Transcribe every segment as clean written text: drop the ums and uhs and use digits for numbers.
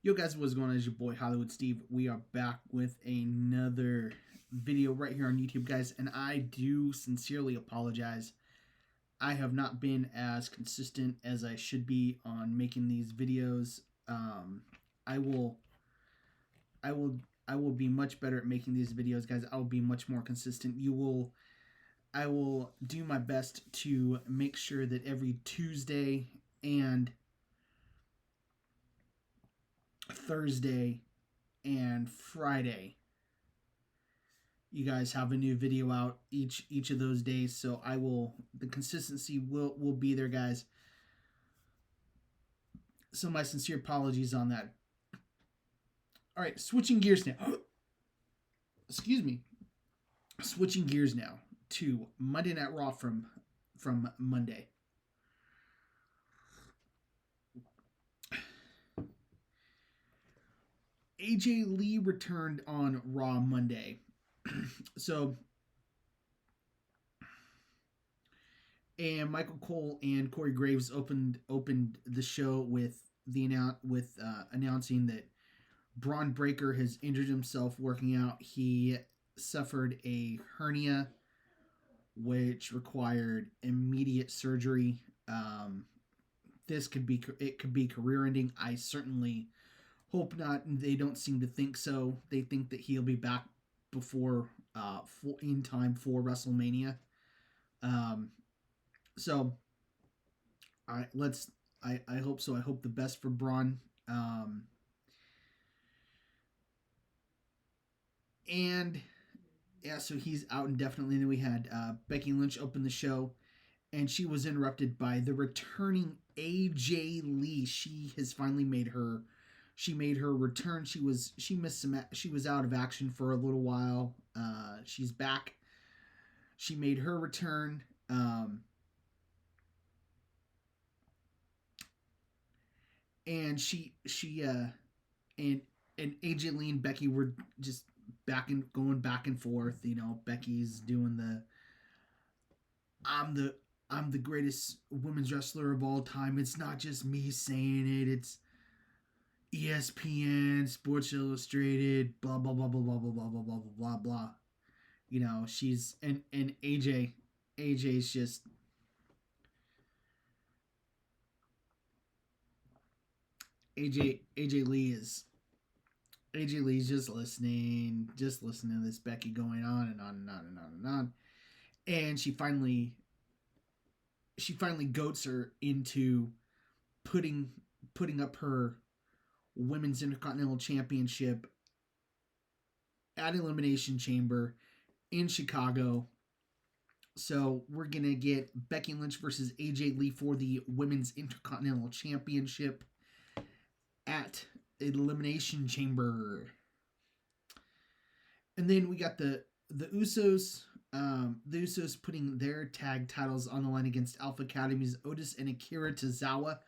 Yo guys, what's going on? It's your boy Hollywood Steve. We are back with another video right here on YouTube, guys, and I do sincerely apologize. I have not been as consistent as I should be on making these videos. I will, I will, I will be much better at making these videos, guys. I will be much more consistent. I will do my best to make sure that every Tuesday and Thursday and Friday you guys have a new video out each of those days. So the consistency will be there, guys. So my sincere apologies on that. All right, switching gears now. Excuse me. Switching gears now to Monday Night Raw from Monday. AJ Lee returned on Raw Monday. So, and Michael Cole and Corey Graves opened the show with announcing that Braun Breaker has injured himself working out. He suffered a hernia, which required immediate surgery. This could be career ending. I certainly hope not. They don't seem to think so. They think that he'll be back before in time for WrestleMania. So I hope so. I hope the best for Braun. And yeah, so he's out indefinitely. And then we had Becky Lynch open the show, and she was interrupted by the returning AJ Lee. She has finally made her return. She was out of action for a little while. She's back. She made her return. And and AJ Lee and Becky were just going back and forth. You know, Becky's doing the I'm the greatest women's wrestler of all time. It's not just me saying it. It's ESPN, Sports Illustrated, blah blah blah blah blah blah blah blah blah blah blah. You know, she's and AJ's just AJ Lee's just listening to this Becky going on and on and on and on and on, and she finally goats her into putting up her Women's Intercontinental Championship at Elimination Chamber in Chicago. So we're going to get Becky Lynch versus AJ Lee for the Women's Intercontinental Championship at Elimination Chamber. And then we got the Usos. The Usos putting their tag titles on the line against Alpha Academy's Otis and Akira Tozawa.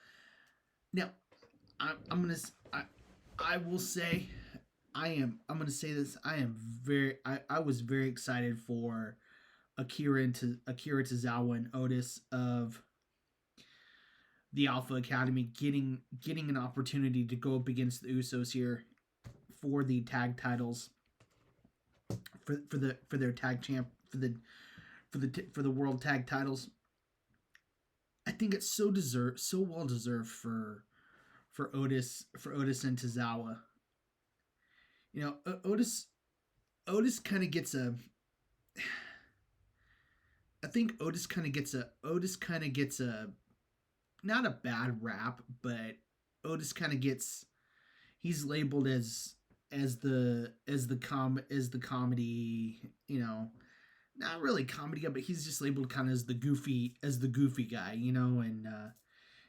Now, I will say, I'm gonna say this. I was very excited for Akira Tozawa and Otis of the Alpha Academy getting an opportunity to go up against the Usos here for the tag titles for their tag champ for the world tag titles. I think it's so well deserved for Otis and Tozawa. You know, Otis kind of gets a. I think Otis kind of gets a not a bad rap, but Otis kind of gets, he's labeled as the comedy, you know, not really comedy guy, but he's just labeled kind of as the goofy guy, you know, and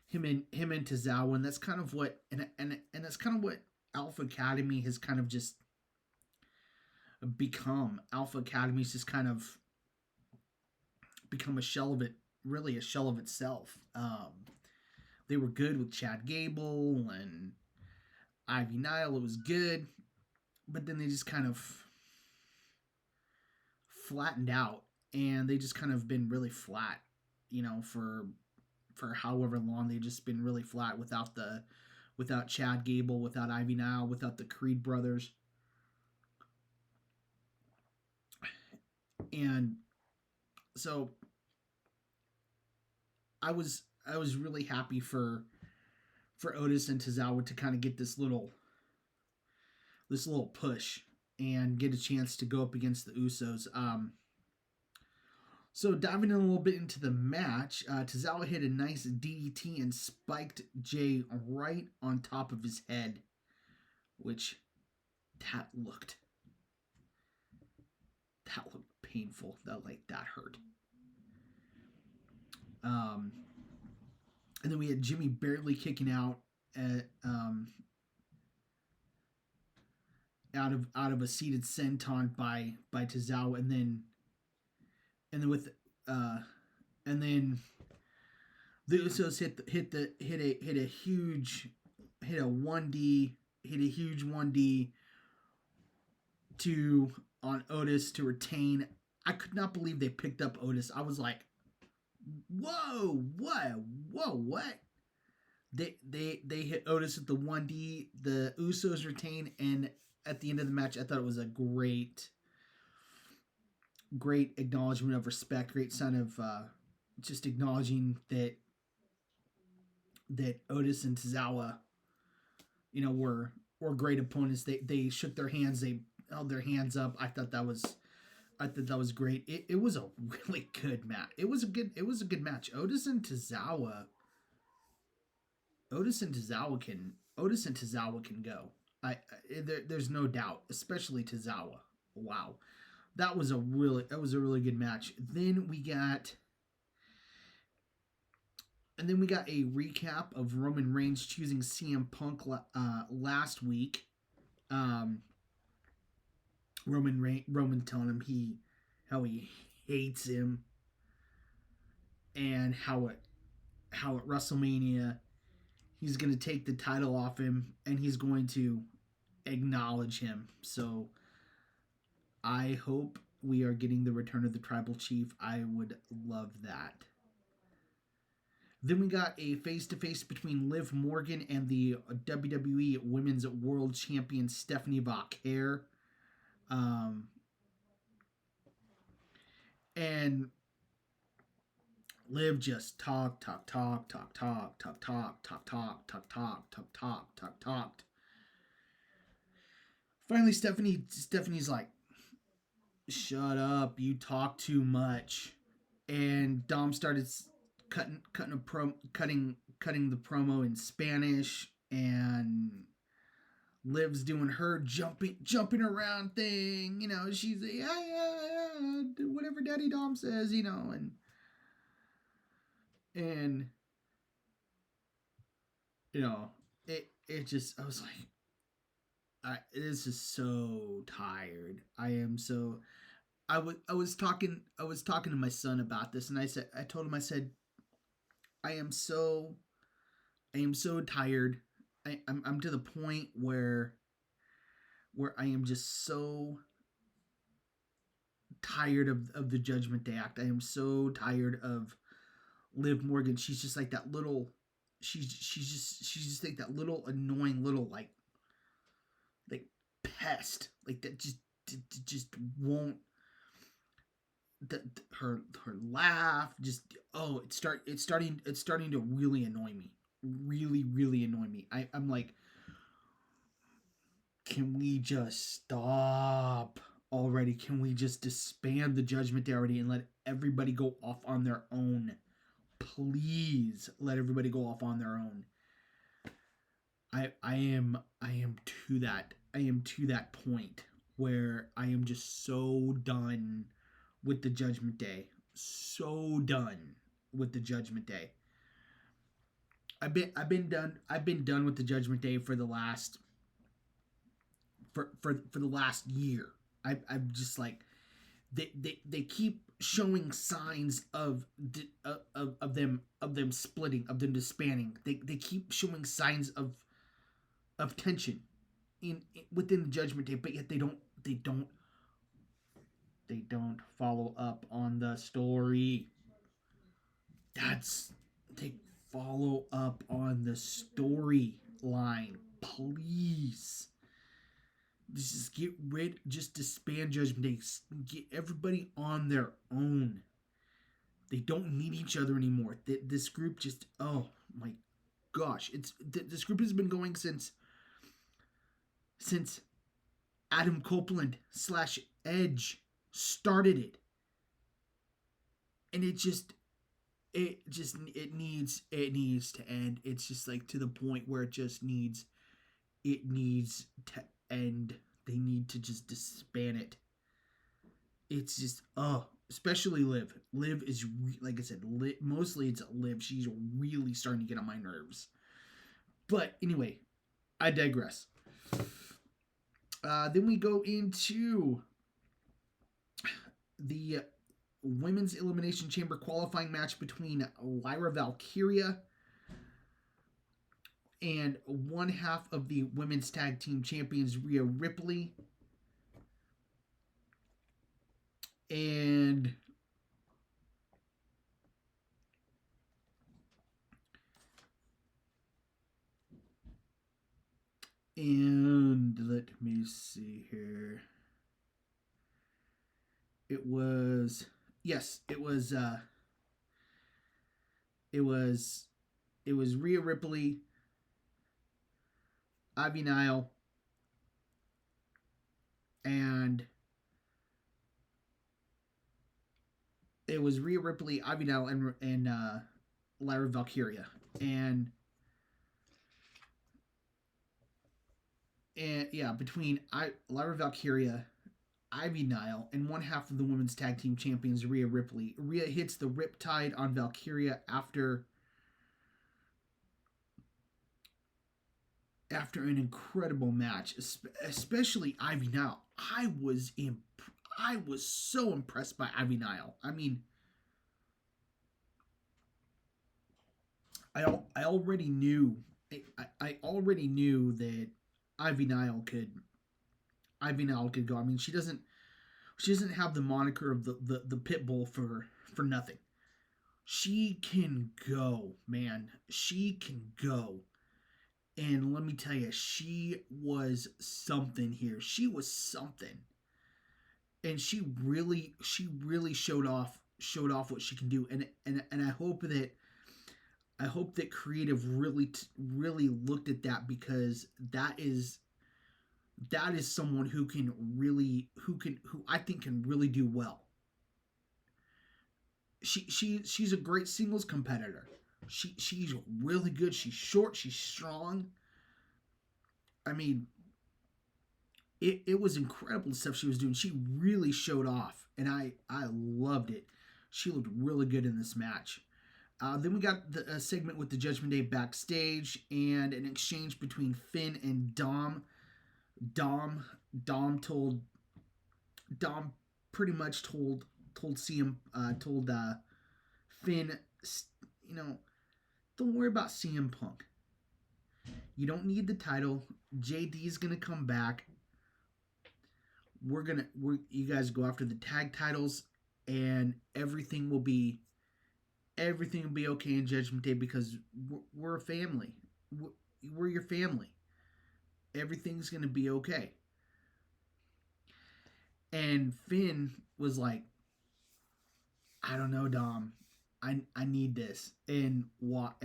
him and Tozawa, and that's kind of what and that's kind of what Alpha Academy has kind of just become. Alpha Academy's just kind of become a shell of itself. They were good with Chad Gable and Ivy Nile. It was good, but then they just kind of flattened out, and they just kind of been really flat, you know, for however long. They've just been really flat without the without Chad Gable, without Ivy Nile, without the Creed brothers. And so I was really happy for Otis and Tozawa to kind of get this little push and get a chance to go up against the Usos. So diving in a little bit into the match, Tozawa hit a nice DDT and spiked Jay right on top of his head, which that looked painful. That hurt. And then we had Jimmy barely kicking out at out of a seated senton by Tozawa, and then with and then the Usos hit a huge 1D to on Otis to retain. I could not believe they picked up Otis. I was like, whoa, what? They hit Otis at the 1D. The Usos retain, and at the end of the match, I thought it was a great acknowledgement of respect, great sign of just acknowledging that Otis and Tozawa, were great opponents. They shook their hands, they held their hands up. I thought that was great. It was a really good match. It was a good match. Otis and Tozawa can go. There's no doubt, especially Tozawa. Wow. That was a really good match. Then we got a recap of Roman Reigns choosing CM Punk last week. Roman telling him how he hates him, and how at WrestleMania he's going to take the title off him and he's going to acknowledge him. So I hope we are getting the return of the Tribal Chief. I would love that. Then we got a face-to-face between Liv Morgan and the WWE Women's World Champion Stephanie Vauquer. And Liv just talked. Finally, Stephanie's like, shut up, you talk too much. And Dom started cutting the promo in Spanish, and Liv's doing her jumping around thing. She's like, yeah, whatever Daddy Dom says, and it just, I was like, this is so tired. I was talking to my son about this, and I told him, I am so tired. I'm to the point where I am just so tired of the Judgment Day act. I am so tired of Liv Morgan. She's just like that little. She's just like that little annoying little like pest, like that just won't. Her laugh just it's starting to really annoy me. Really annoy me. I'm like, can we just stop already? Can we just disband the Judgment Day already and let everybody go off on their own? Please let everybody go off on their own. I am to that point where I am just so done with the Judgment Day. So done with the Judgment Day. I've been done with the Judgment Day for the last the last year. I'm just like, they keep showing signs of them splitting, of them disbanding. They keep showing signs of tension within the Judgment Day, but yet they don't follow up on the story. They follow up on the story. line. Please. Just get rid, just disband Judgment Day. Get everybody on their own. They don't need each other anymore. This group just, oh my gosh. This group has been going since Adam Copeland / Edge started it. And it needs to end. It's just like to the point where it needs to end. They need to just disband it. It's just, especially Liv. Liv is, like I said, mostly it's Liv. She's really starting to get on my nerves. But anyway, I digress. Then we go into the Women's Elimination Chamber qualifying match between Lyra Valkyria and one half of the Women's Tag Team Champions, Rhea Ripley. And let me see here. It was Rhea Ripley, Ivy Nile, and it was Rhea Ripley, Ivy Nile, and Lyra Valkyria, and yeah, between Lyra Valkyria, Ivy Nile, and one half of the Women's Tag Team Champions, Rhea Ripley. Rhea hits the Riptide on Valkyria after an incredible match, especially Ivy Nile. I was so impressed by Ivy Nile. I mean, I already knew that Ivy Nile could go. I mean, she doesn't have the moniker of the pit bull for nothing. She can go, man. She can go. And let me tell you, she was something here. She was something. And she really showed off what she can do. And I hope that creative really looked at that, because that is someone who I think can really do well. She's a great singles competitor. She's really good. She's short. She's strong. I mean, it was incredible the stuff she was doing. She really showed off, and I loved it. She looked really good in this match. Then we got the segment with the Judgment Day backstage and an exchange between Finn and Dom. Dom pretty much told Finn, don't worry about CM Punk. You don't need the title. JD's gonna come back. You guys go after the tag titles, and everything will be okay in Judgment Day, because we're a family. We're your family. Everything's gonna be okay. And Finn was like, I don't know, Dom. I need this, and walked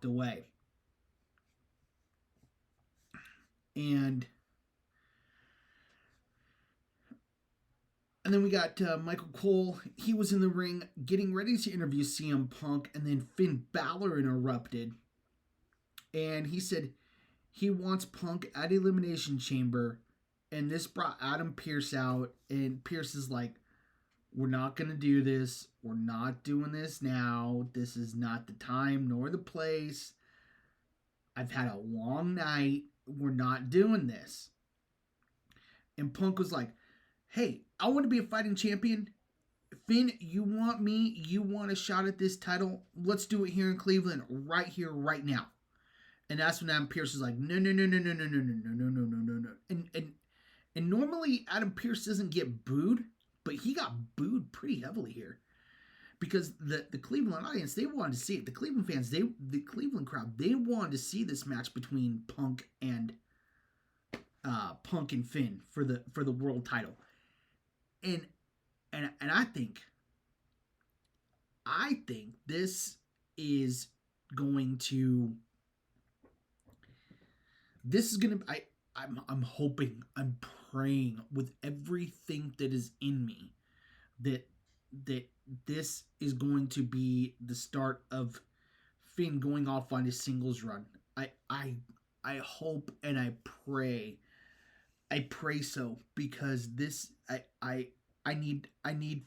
away. And then we got Michael Cole. He was in the ring getting ready to interview CM Punk, and then Finn Balor interrupted. And he said he wants Punk at Elimination Chamber, and this brought Adam Pearce out, and Pearce is like, we're not going to do this. We're not doing this now. This is not the time nor the place. I've had a long night. We're not doing this. And Punk was like, hey, I want to be a fighting champion. Finn, you want me? You want a shot at this title? Let's do it here in Cleveland, right here, right now. And that's when Adam Pearce is like, no. And normally Adam Pearce doesn't get booed, but he got booed pretty heavily here. because the Cleveland audience, they wanted to see it. The Cleveland fans, the Cleveland crowd, they wanted to see this match between Punk and Finn for the world title. And I think this is going to I'm hoping, I'm praying with everything that is in me that this is going to be the start of Finn going off on his singles run. I hope and I pray so, because this I need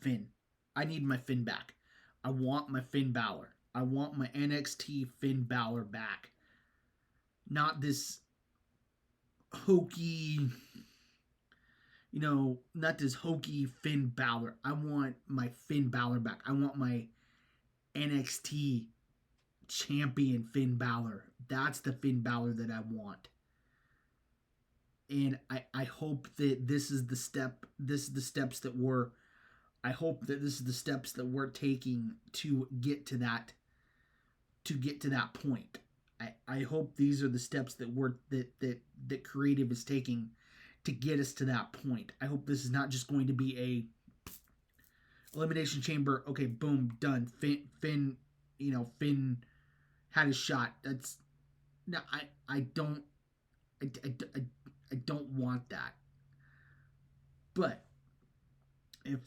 Finn. I need my Finn back. I want my Finn Balor. I want my NXT Finn Balor back. Not this hokey, not this hokey Finn Balor. I want my Finn Balor back. I want my NXT champion Finn Balor. That's the Finn Balor that I want. And I hope that this is the steps that we're taking to get to that point. I hope these are the steps that creative is taking to get us to that point. I hope this is not just going to be a elimination chamber. Okay, boom, done. Finn had his shot. That's no. I don't want that. But if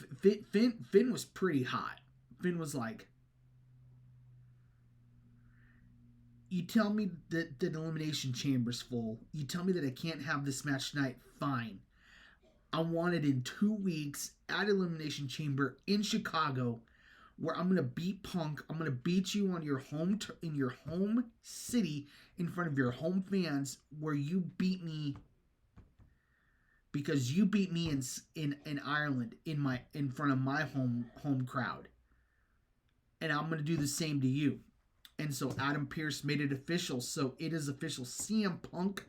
Finn was pretty hot. Finn was like, you tell me that the elimination chamber's full. You tell me that I can't have this match tonight. Fine. I want it in 2 weeks at Elimination Chamber in Chicago, where I'm gonna beat Punk. I'm gonna beat you on in your home city, in front of your home fans, where you beat me because you beat me in Ireland in front of my home crowd, and I'm gonna do the same to you. And so Adam Pearce made it official. So it is official. CM Punk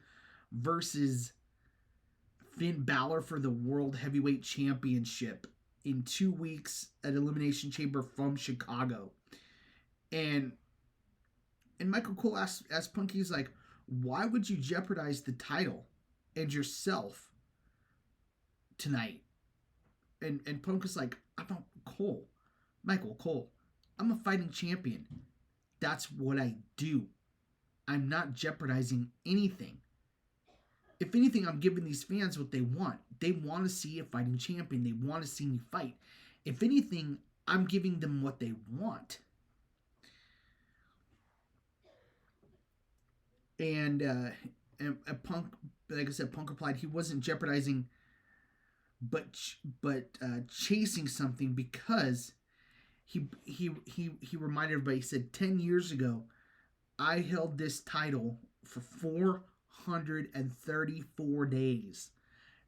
versus Finn Balor for the World Heavyweight Championship in 2 weeks at Elimination Chamber from Chicago. And Michael Cole asked Punk, he's like, why would you jeopardize the title and yourself tonight? And Punk is like, Michael Cole, I'm a fighting champion. That's what I do. I'm not jeopardizing anything. If anything, I'm giving these fans what they want. They want to see a fighting champion. They want to see me fight. If anything, I'm giving them what they want. And Punk, like I said, Punk replied he wasn't jeopardizing, but chasing something, because he reminded everybody. He said 10 years ago, I held this title for 434 days,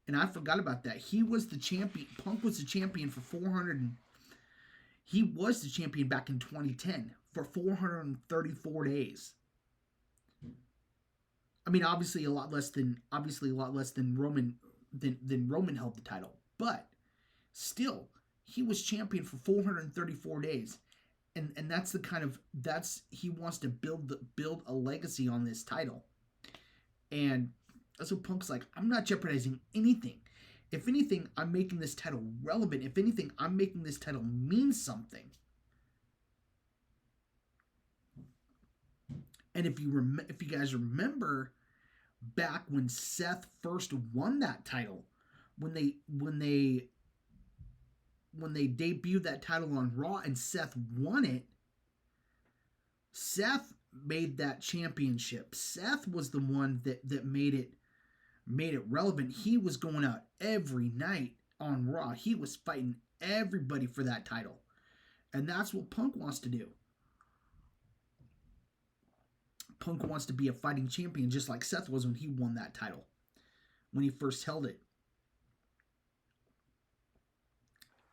and I forgot about that. He was the champion. Punk was the champion for 400. He was the champion back in 2010 for 434 days. I mean, obviously a lot less than Roman held the title, but still, he was champion for 434 days, and that's the kind of he wants to build a legacy on this title, and that's what Punk's like. I'm not jeopardizing anything. If anything, I'm making this title relevant. If anything, I'm making this title mean something. And if you guys remember, back when Seth first won that title, when they debuted that title on Raw and Seth won it, Seth made that championship. Seth was the one that made it relevant. He was going out every night on Raw. He was fighting everybody for that title. And that's what Punk wants to do. Punk wants to be a fighting champion, just like Seth was when he won that title, when he first held it.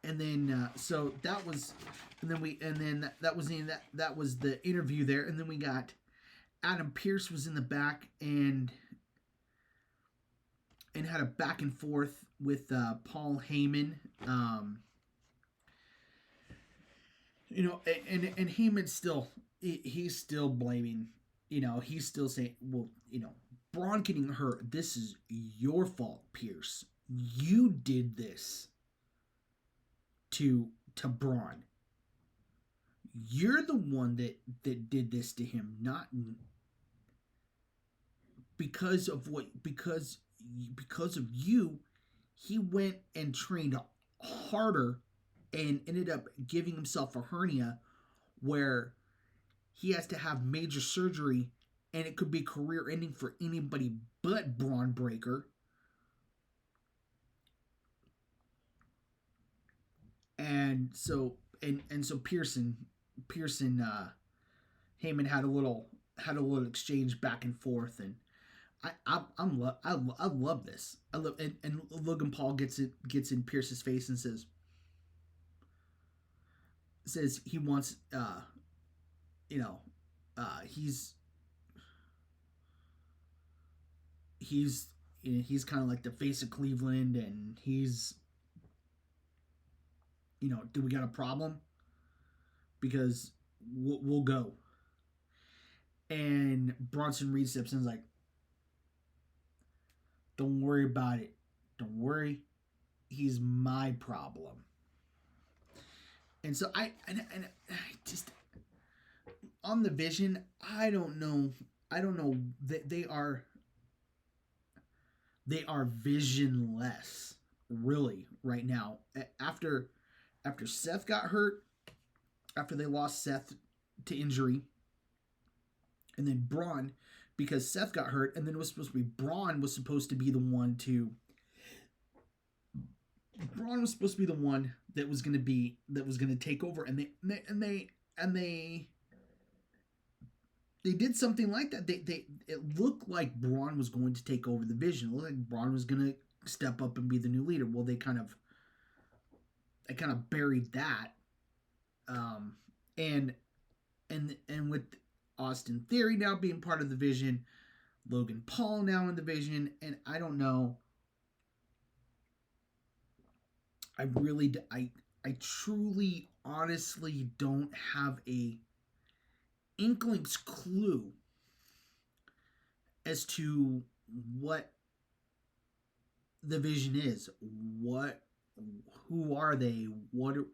And then so that was, that was the interview there, and then we got Adam Pearce was in the back and had a back and forth with Paul Heyman. and Heyman's still he's still blaming. He's still saying, well, Braun getting hurt. This is your fault, Pierce. You did this to Braun. You're the one that did this to him, not because of you. He went and trained harder and ended up giving himself a hernia where he has to have major surgery, and it could be career ending for anybody but Braun Breaker. And so Pearson Heyman had a little exchange back and forth, and I love this. I love and Logan Paul gets in Pierce's face and says he wants he's kind of like the face of Cleveland, and he's do we got a problem? Because we'll go. And Bronson Reed steps in and is like, don't worry about it. Don't worry. He's my problem. And so I just on the Vision, I don't know that they are visionless really right now. After Seth got hurt, after they lost Seth to injury, and then Braun, because Seth got hurt, and then it was supposed to be Braun was supposed to be the one that was going to take over, and they did something like that. It looked like Braun was going to take over the Vision. It looked like Braun was going to step up and be the new leader. Well, they kind of buried that, and with Austin Theory now being part of the Vision, Logan Paul now in the Vision, and I don't know. I truly, honestly don't have a inkling's clue as to what the Vision is. Who are they? What are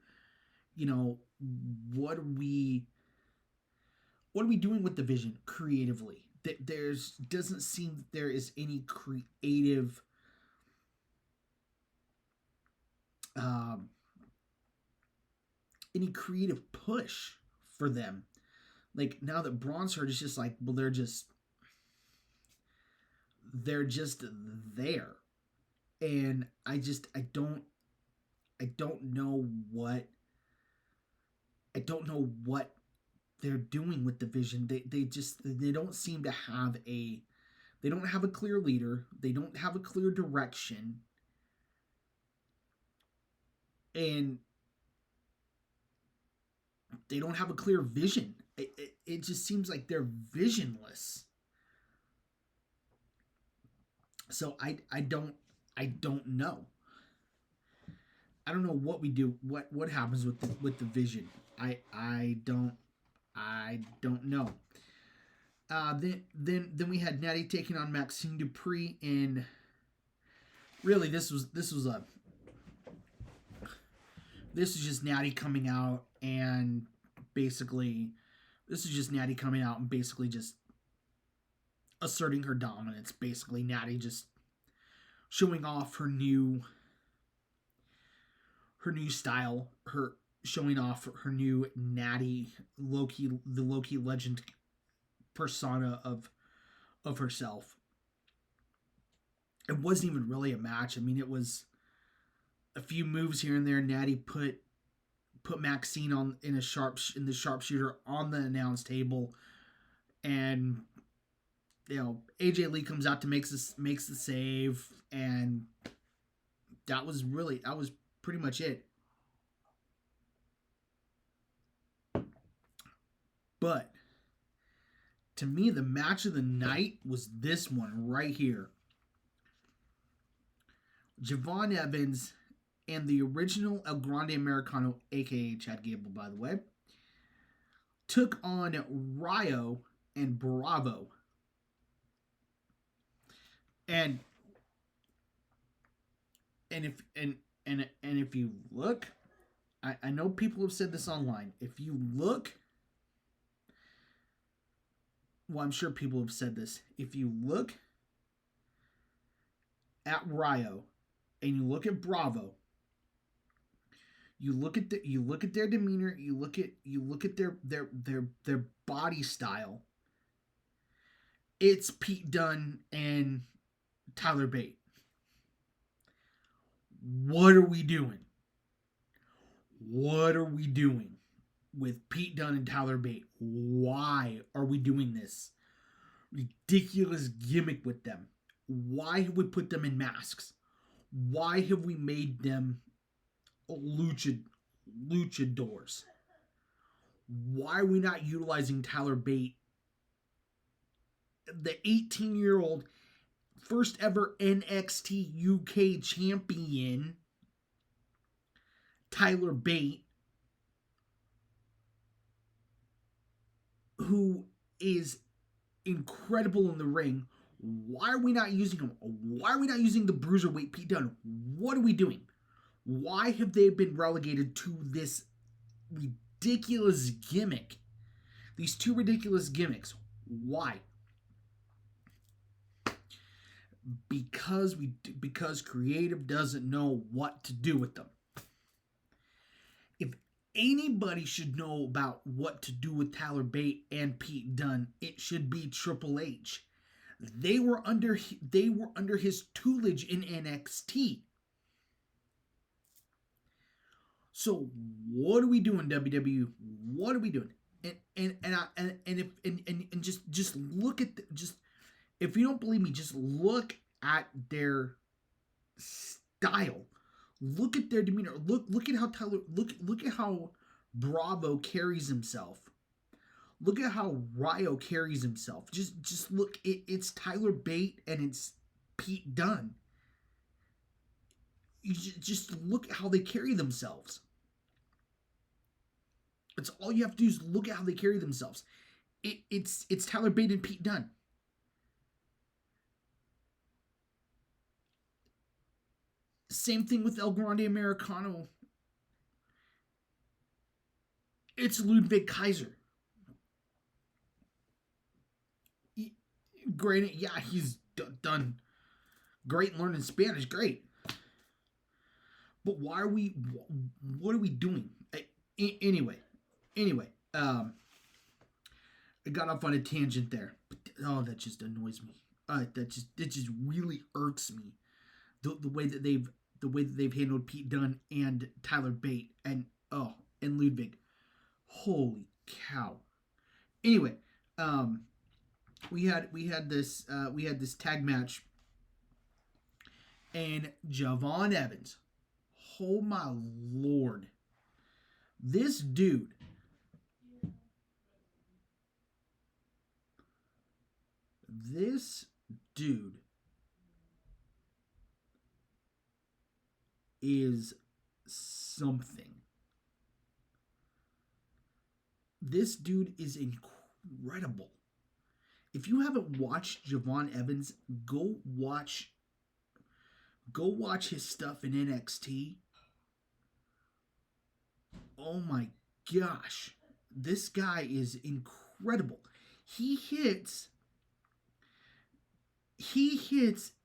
we doing with the Vision creatively? There's doesn't seem that there is any creative push for them. Like, now that Braun's hurt, it's just like, well, they're just there. And I don't know what they're doing with the Vision. They don't seem to have they don't have a clear leader. They don't have a clear direction. And they don't have a clear vision. It just seems like they're visionless. So I don't know. I don't know what we do. What happens with the Vision? I don't know. Then we had Natty taking on Maxine Dupree, and really this was just Natty coming out and basically just asserting her dominance. Basically, Natty just showing off her new style, showing off her new Natty the Loki legend persona of herself. It wasn't even really a match. I mean, it was a few moves here and there. Natty put Maxine in the sharpshooter on the announce table, and AJ Lee comes out to makes the save, and that was pretty much it. But to me, the match of the night was this one right here. Javon Evans and the original El Grande Americano, a.k.a. Chad Gable, by the way, took on Ryo and Bravo. And if you look, I know people have said this online. If you look, well, I'm sure people have said this. If you look at Ryo and you look at Bravo, you look at their demeanor, you look at their body style. It's Pete Dunne and Tyler Bate. What are we doing? What are we doing with Pete Dunne and Tyler Bate? Why are we doing this ridiculous gimmick with them? Why have we put them in masks? Why have we made them luchadors? Why are we not utilizing Tyler Bate, the 18-year-old first ever NXT UK champion, Tyler Bate, who is incredible in the ring? Why are we not using him? Why are we not using the Bruiserweight Pete Dunne? What are we doing? Why have they been relegated to this ridiculous gimmick? These two ridiculous gimmicks. Why? Because creative doesn't know what to do with them. If anybody should know about what to do with Tyler Bate and Pete Dunne, it should be Triple H. They were under his tutelage in NXT. So what are we doing, WWE? What are we doing? And just look at if you don't believe me, just look at their style. Look at their demeanor. Look at how look at how Bravo carries himself. Look at how Ryo carries himself. Just look. It's Tyler Bate and it's Pete Dunne. You just look at how they carry themselves. It's all you have to do is look at how they carry themselves. It's Tyler Bate and Pete Dunne. Same thing with El Grande Americano. It's Ludwig Kaiser. Granted, yeah, he's done great learning Spanish, great. But why are we? What are we doing? Anyway, I got off on a tangent there. But, that just annoys me. It just really irks me. The way that they've handled Pete Dunne and Tyler Bate and Ludwig. Holy cow. Anyway, we had this tag match, and Javon Evans. Oh my lord. This dude is something. This dude is incredible. If you haven't watched Javon Evans, go watch his stuff in NXT. Oh my gosh. This guy is incredible. He hits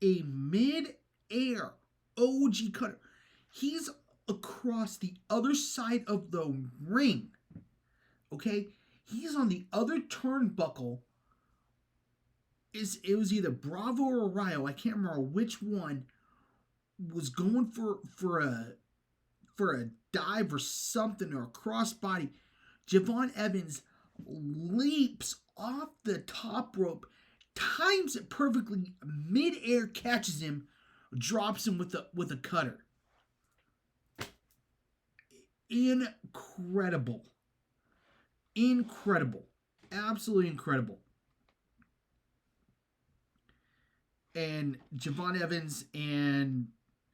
a mid-air OG cutter. He's across the other side of the ring. Okay? He's on the other turnbuckle. It was either Bravo or Ryo. I can't remember which one was going for a dive or something, or a crossbody. Javon Evans leaps off the top rope, times it perfectly, mid-air, catches him, drops him with a cutter. Incredible. Absolutely incredible. And Javon Evans and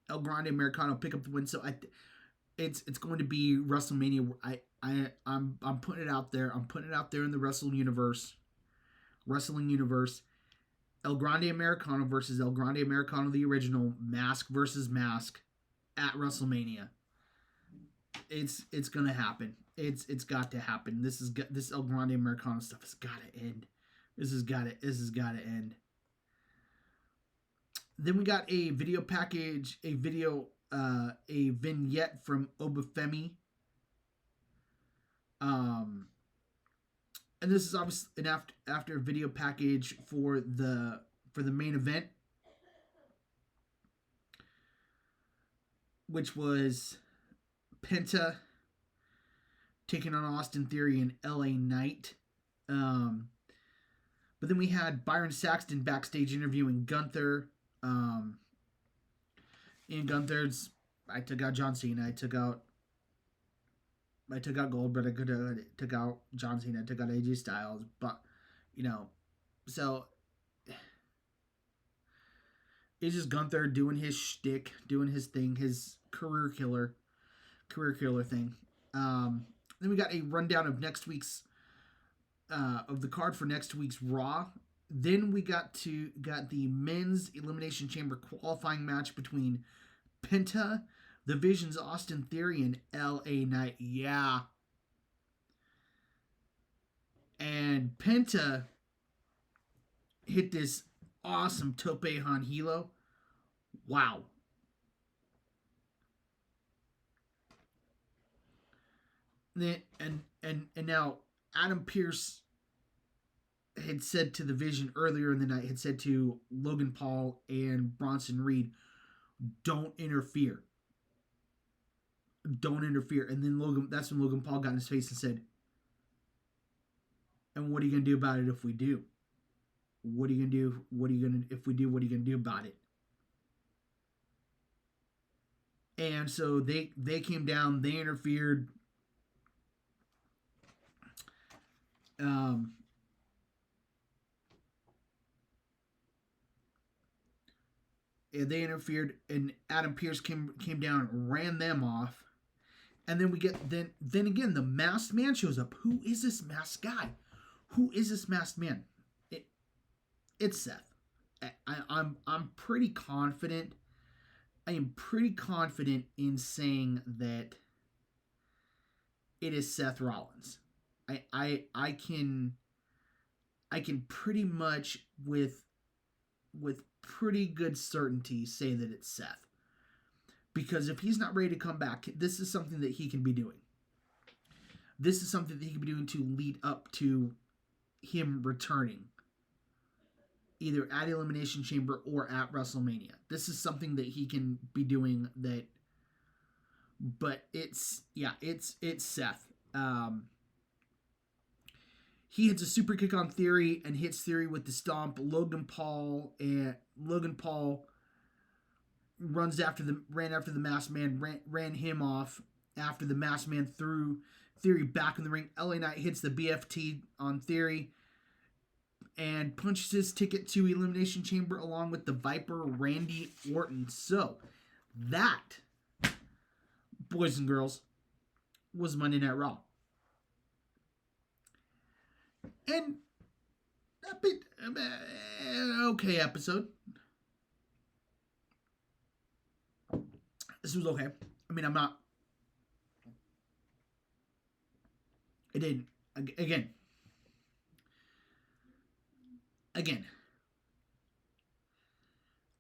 El Grande Americano pick up the win. So it's going to be WrestleMania. I'm putting it out there. I'm putting it out there in the wrestling universe. Wrestling universe. El Grande Americano versus El Grande Americano, the original, mask versus mask at WrestleMania. It's gonna happen. It's got to happen. This El Grande Americano stuff has got to end. This has got to end. Then we got a video package, a vignette from Obafemi. And this is obviously an after video package for the main event, which was Penta taking on Austin Theory and LA Knight. But then we had Byron Saxton backstage interviewing Gunther. In Gunther's, I took out John Cena. I took out Goldberg. I could have took out John Cena. I took out AJ Styles. But, so it's just Gunther doing his shtick, doing his thing, his career killer thing. Then we got a rundown of next week's of the card for next week's Raw. Then we got the men's Elimination Chamber qualifying match between Penta, the Vision's Austin Theory, and LA Knight. Yeah. And Penta hit this awesome tope on Hilo. Wow. And now Adam Pearce had said to the Vision earlier in the night, had said to Logan Paul and Bronson Reed, don't interfere. Don't interfere. And then that's when Logan Paul got in his face and said, and what are you going to do about it if we do? What are you going to do? If we do, what are you going to do about it? And so they came down, they interfered. They interfered, and Adam Pearce came down and ran them off. And then we get then again the masked man shows up. Who is this masked guy? Who is this masked man? It's Seth. I'm pretty confident. I am pretty confident in saying that it is Seth Rollins. I can pretty much with pretty good certainty say that it's Seth. Because if he's not ready to come back, this is something that he can be doing. This is something that he can be doing to lead up to him returning. Either at Elimination Chamber or at WrestleMania. This is something that he can be doing that. But it's Seth. He hits a super kick on Theory and hits Theory with the stomp. Logan Paul ran after the Masked Man, ran him off after the Masked Man threw Theory back in the ring. LA Knight hits the BFT on Theory and punches his ticket to Elimination Chamber along with the Viper Randy Orton. So that, boys and girls, was Monday Night Raw. And a bit okay episode. This was okay. I mean, it didn't. Again,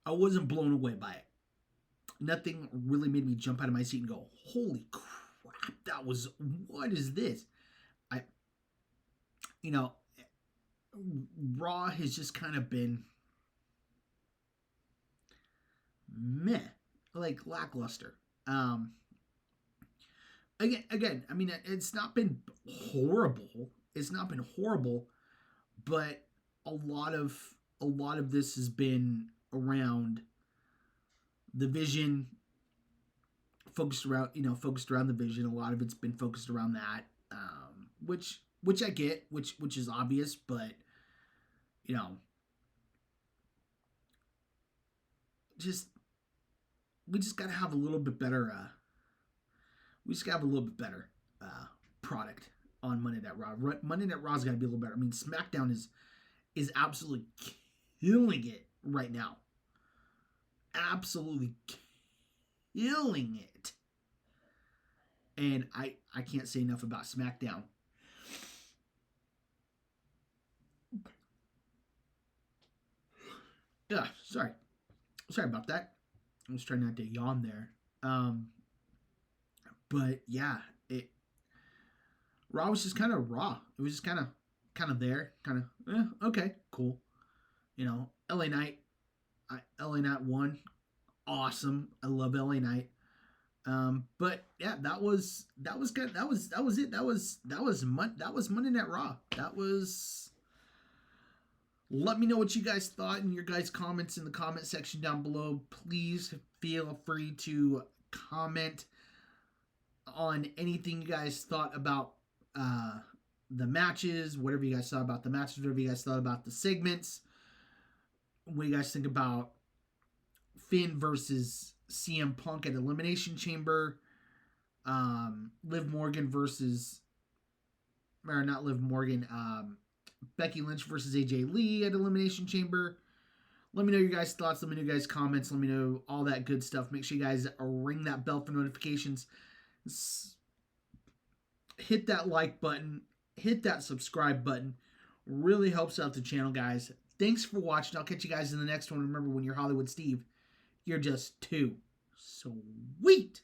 I wasn't blown away by it. Nothing really made me jump out of my seat and go, holy crap, what is this? Raw has just kind of been meh, like lackluster. Again, I mean, it's not been horrible. It's not been horrible, but a lot of this has been around the Vision, focused around the Vision. A lot of it's been focused around that, which I get, which is obvious, but we just gotta have a little bit better. We just gotta have a little bit better product on Monday Night Raw. Monday Night Raw's got to be a little better. I mean, SmackDown is absolutely killing it right now. Absolutely killing it. And I can't say enough about SmackDown. Yeah, sorry about that. I was trying not to yawn there. But yeah, Raw was just kind of raw. It was just kind of there, okay, cool. LA Knight, LA Knight won, awesome. I love LA Knight. But yeah, that was good. That was it. That was Monday Night Raw. That was. Let me know what you guys thought in your guys' comments in the comment section down below. Please feel free to comment on anything you guys thought about the matches, whatever you guys thought about the matches, whatever you guys thought about the segments. What do you guys think about Finn versus CM Punk at Elimination Chamber? Liv Morgan versus, or not Liv Morgan, Becky Lynch versus AJ Lee at Elimination Chamber. Let me know your guys' thoughts. Let me know your guys' comments. Let me know all that good stuff. Make sure you guys ring that bell for notifications. Hit that like button. Hit that subscribe button. Really helps out the channel, guys. Thanks for watching. I'll catch you guys in the next one. Remember, when you're Hollywood Steve, you're just too sweet.